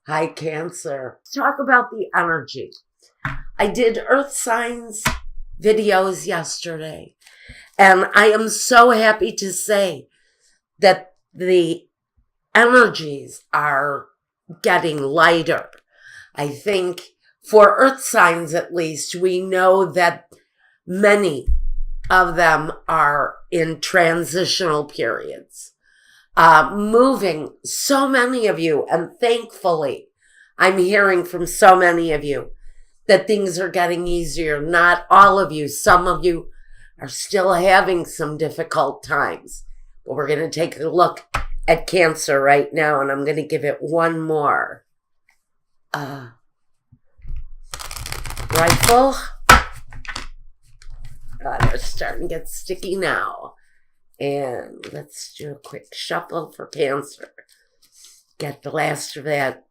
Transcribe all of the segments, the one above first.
Hi, Cancer. Let's talk about the energy. I did Earth Signs videos yesterday, and I am so happy to say that the energies are getting lighter. I think for Earth Signs, at least, we know that many of them are in transitional periods. Moving, so many of you, and thankfully, I'm hearing from so many of you that things are getting easier. Not all of you, some of you are still having some difficult times. But we're going to take a look at Cancer right now, and I'm going to give it one more rifle. They're starting to get sticky now. And let's do a quick shuffle for Cancer. Get the last of that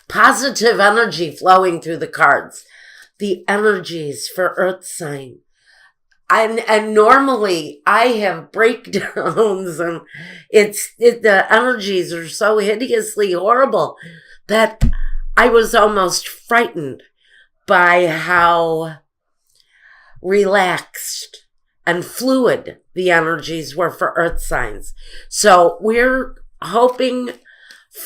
positive energy flowing through the cards. The energies for Earth Sign. And normally I have breakdowns, and the energies are so hideously horrible that I was almost frightened by how relaxed and fluid the energies were for Earth Signs. So we're hoping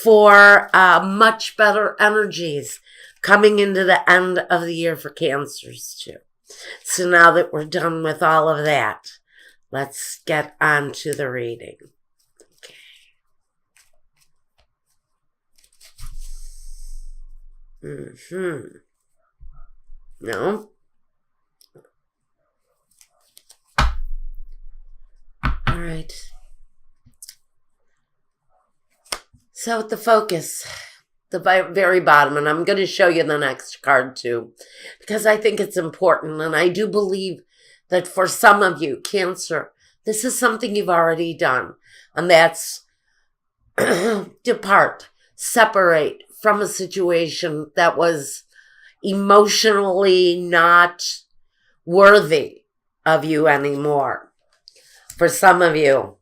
for much better energies coming into the end of the year for Cancers too. So now that we're done with all of that, let's get on to the reading. Okay. No? All right. So the focus, the very bottom, and I'm going to show you the next card too, because I think it's important, and I do believe that for some of you, Cancer, this is something you've already done, and that's depart, separate from a situation that was emotionally not worthy of you anymore. For some of you,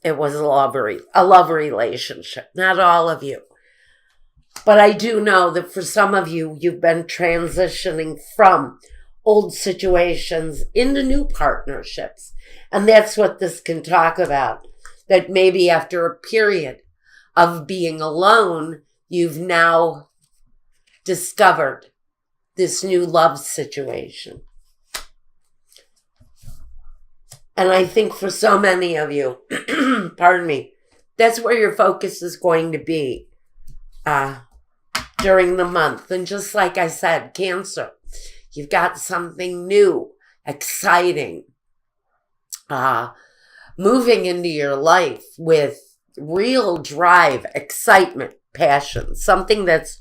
it was a love relationship. Not all of you. But I do know that for some of you, you've been transitioning from old situations into new partnerships. And that's what this can talk about. That maybe after a period of being alone, you've now discovered this new love situation. And I think for so many of you, pardon me, that's where your focus is going to be during the month. And just like I said, Cancer, you've got something new, exciting, moving into your life with real drive, excitement, passion, something that's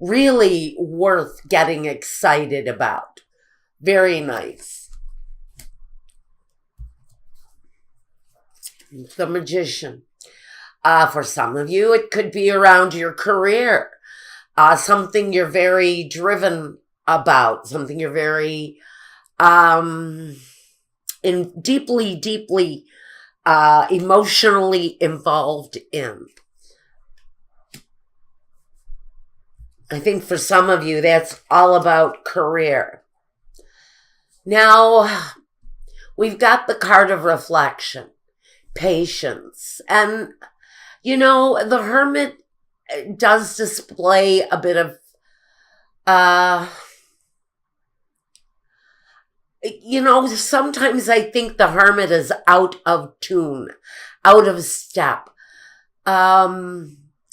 really worth getting excited about. Very nice. The Magician. For some of you, it could be around your career, something you're very driven about, something you're very deeply emotionally involved in. I think for some of you, that's all about career. Now, we've got the card of reflection. Patience. And, you know, the Hermit does display a bit of, sometimes I think the Hermit is out of tune, out of step. While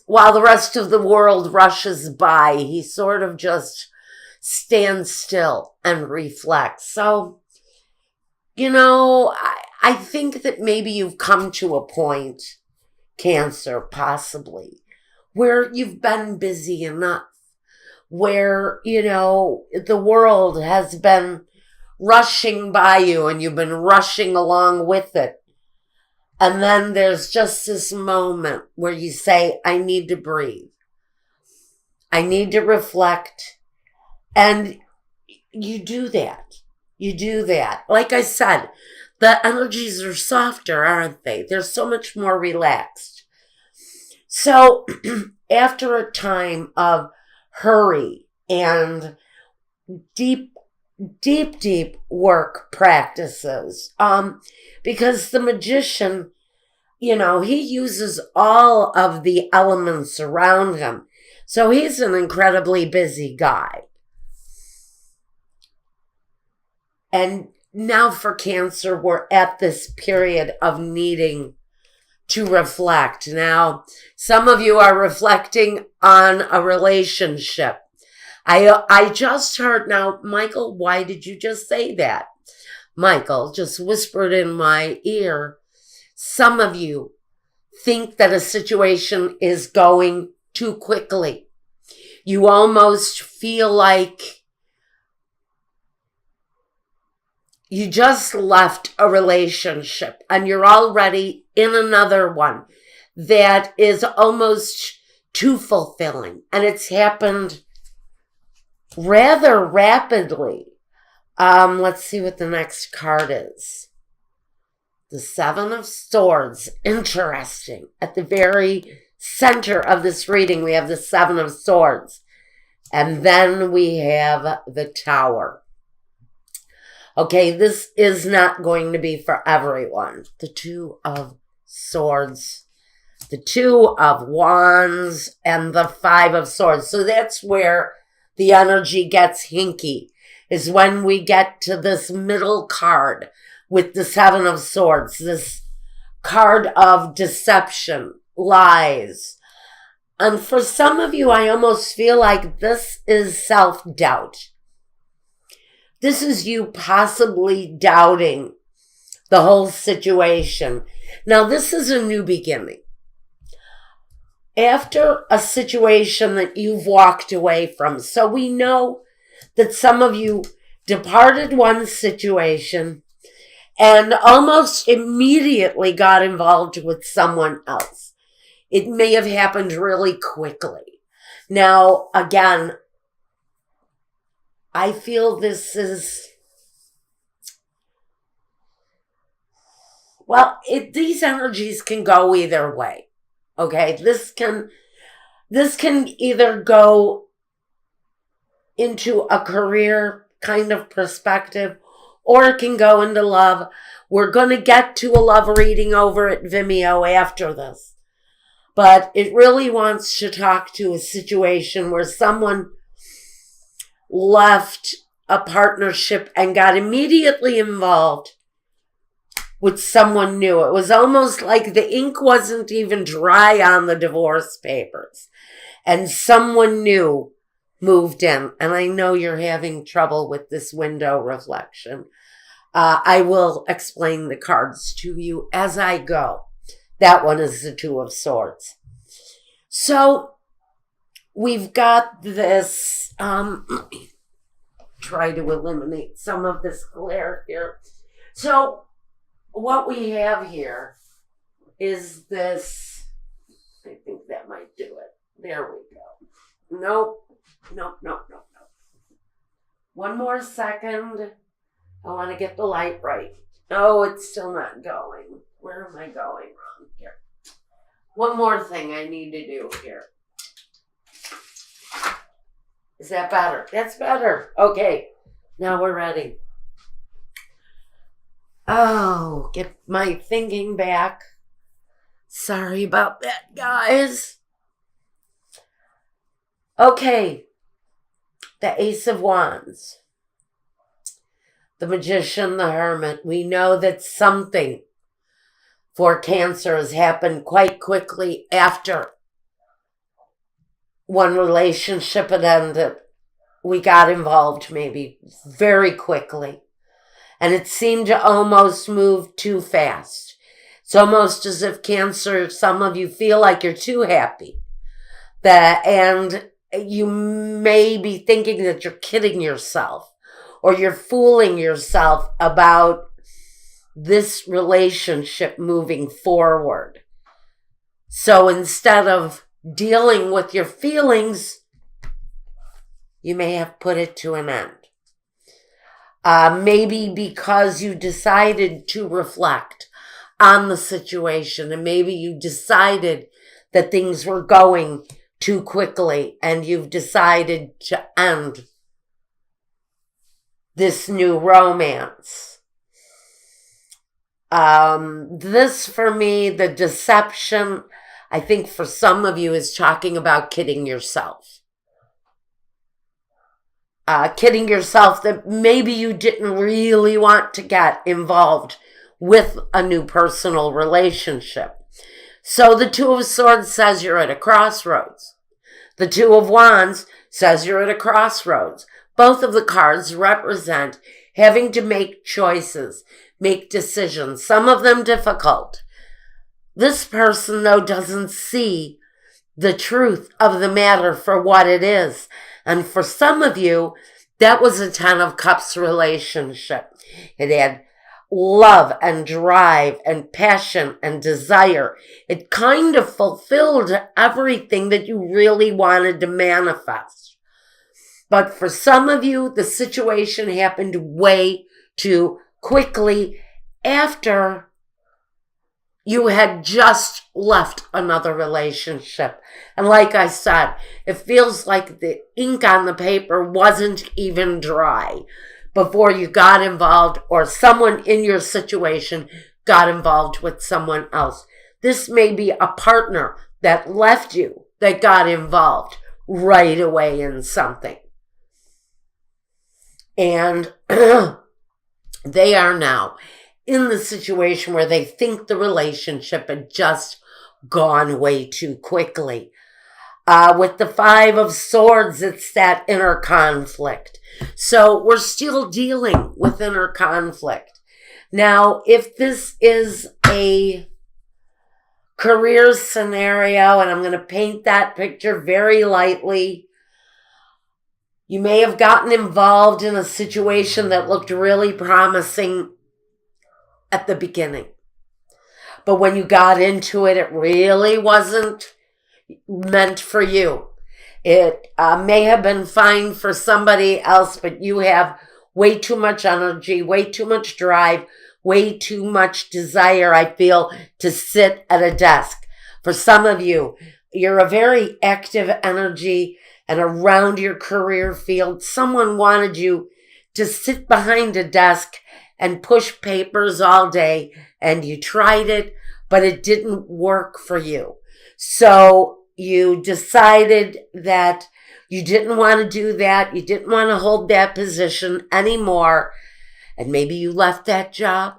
the rest of the world rushes by, he sort of just stands still and reflects. So, I think that maybe you've come to a point, Cancer, possibly, where you've been busy enough, where, the world has been rushing by you and you've been rushing along with it. And then there's just this moment where you say, I need to breathe. I need to reflect. And you do that. You do that. Like I said, the energies are softer, aren't they? They're so much more relaxed. So after a time of hurry and deep work practices, because the magician, he uses all of the elements around him. So he's an incredibly busy guy. And now for Cancer, we're at this period of needing to reflect. Now, some of you are reflecting on a relationship. I just heard, now, Michael, why did you just say that? Michael just whispered in my ear, some of you think that a situation is going too quickly. You almost feel like you just left a relationship and you're already in another one that is almost too fulfilling. And it's happened rather rapidly. Let's see what the next card is. The Seven of Swords. Interesting. At the very center of this reading, we have the Seven of Swords. And then we have the Tower. Okay, this is not going to be for everyone. The Two of Swords, the Two of Wands, and the Five of Swords. So that's where the energy gets hinky, is when we get to this middle card with the Seven of Swords, this card of deception, lies. And for some of you, I almost feel like this is self-doubt. This is you possibly doubting the whole situation. Now, this is a new beginning. After a situation that you've walked away from. So we know that some of you departed one situation and almost immediately got involved with someone else. It may have happened really quickly. Now, again, I feel this is, well, these energies can go either way. Okay, this can either go into a career kind of perspective, or it can go into love. We're going to get to a love reading over at Vimeo after this. But it really wants to talk to a situation where someone left a partnership and got immediately involved with someone new. It was almost like the ink wasn't even dry on the divorce papers. And someone new moved in. And I know you're having trouble with this window reflection. I will explain the cards to you as I go. That one is the Two of Swords. So we've got this, let me try to eliminate some of this glare here. So what we have here is this, I think that might do it. There we go. Nope. One more second. I want to get the light right. Oh, it's still not going. Where am I going wrong here? One more thing I need to do here. Is that better? That's better. Okay. Now we're ready. Oh, get my thinking back. Sorry about that, guys. Okay. The Ace of Wands. The Magician, the Hermit. We know that something for Cancer has happened quite quickly after one relationship had ended. We got involved maybe very quickly. And it seemed to almost move too fast. It's almost as if Cancer, some of you feel like you're too happy. And you may be thinking that you're kidding yourself or you're fooling yourself about this relationship moving forward. So instead of dealing with your feelings, you may have put it to an end. Maybe because you decided to reflect on the situation, and maybe you decided that things were going too quickly and you've decided to end this new romance. This, for me, the deception, I think for some of you, is talking about kidding yourself. Kidding yourself that maybe you didn't really want to get involved with a new personal relationship. So the Two of Swords says you're at a crossroads. The Two of Wands says you're at a crossroads. Both of the cards represent having to make choices, make decisions, some of them difficult. This person, though, doesn't see the truth of the matter for what it is. And for some of you, that was a Ten of Cups relationship. It had love and drive and passion and desire. It kind of fulfilled everything that you really wanted to manifest. But for some of you, the situation happened way too quickly after you had just left another relationship. And like I said, it feels like the ink on the paper wasn't even dry before you got involved, or someone in your situation got involved with someone else. This may be a partner that left you that got involved right away in something. And they are now in the situation where they think the relationship had just gone way too quickly. With the Five of Swords, it's that inner conflict. So we're still dealing with inner conflict. Now, if this is a career scenario, and I'm going to paint that picture very lightly, you may have gotten involved in a situation that looked really promising at the beginning. But when you got into it, it really wasn't meant for you. It may have been fine for somebody else, but you have way too much energy, way too much drive, way too much desire, I feel, to sit at a desk. For some of you, you're a very active energy, and around your career field, someone wanted you to sit behind a desk and push papers all day, and you tried it, but it didn't work for you. So you decided that you didn't want to do that. You didn't want to hold that position anymore. And maybe you left that job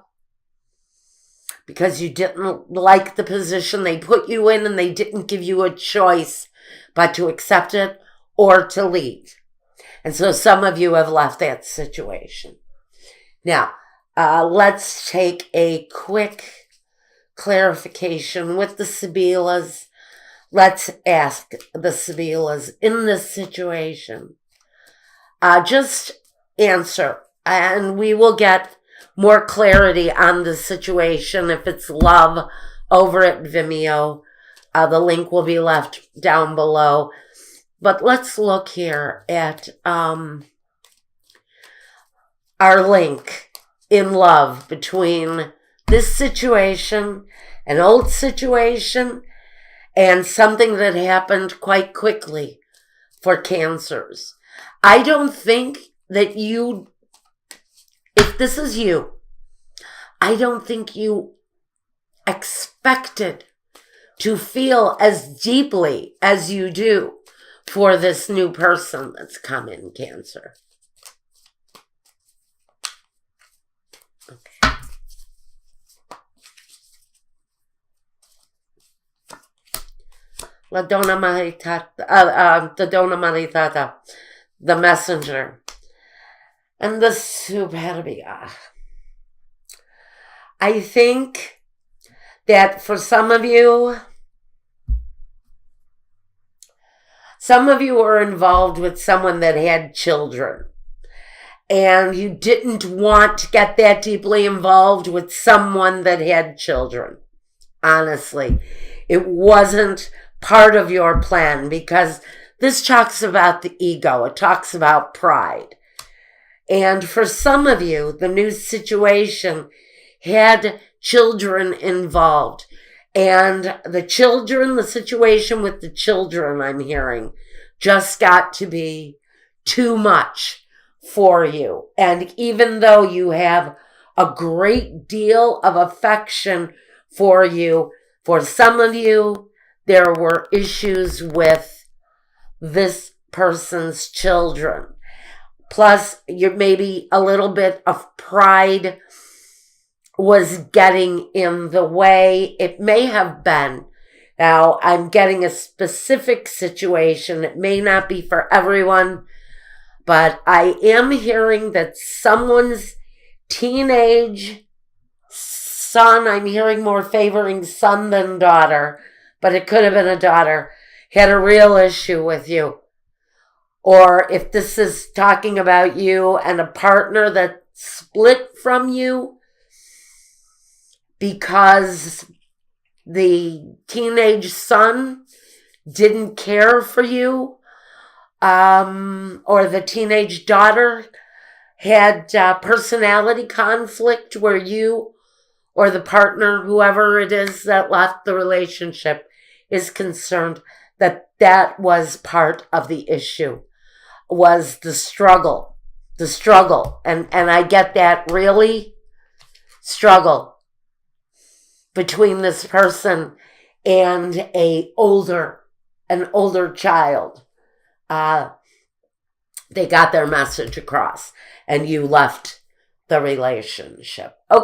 because you didn't like the position they put you in, and they didn't give you a choice but to accept it or to leave. And so some of you have left that situation. Now, let's take a quick clarification with the Sibilas. Let's ask the Sibilas in this situation. Just answer, and we will get more clarity on the situation. If it's love, over at Vimeo, the link will be left down below. But let's look here at our link in love between this situation, an old situation, and something that happened quite quickly for Cancers. I don't think that you, if this is you, I don't think you expected to feel as deeply as you do for this new person that's come in, Cancer. Okay. La Donna Maritata, the Donna Maritata, the Messenger. And the Superbia. I think that for some of you are involved with someone that had children, and you didn't want to get that deeply involved with someone that had children. Honestly, it wasn't part of your plan, because this talks about the ego. It talks about pride. And for some of you, the new situation had children involved. And the children, the situation with the children, I'm hearing, just got to be too much for you. And even though you have a great deal of affection for you, for some of you, there were issues with this person's children. Plus, maybe a little bit of pride was getting in the way. It may have been. Now, I'm getting a specific situation. It may not be for everyone, but I am hearing that someone's teenage son, I'm hearing more favoring son than daughter, but it could have been a daughter, had a real issue with you. Or if this is talking about you and a partner that split from you because the teenage son didn't care for you, or the teenage daughter had personality conflict where you or the partner, whoever it is that left the relationship, is concerned that was part of the issue, was the struggle. And I get that, really struggle between this person and an older child. They got their message across and you left the relationship. Okay.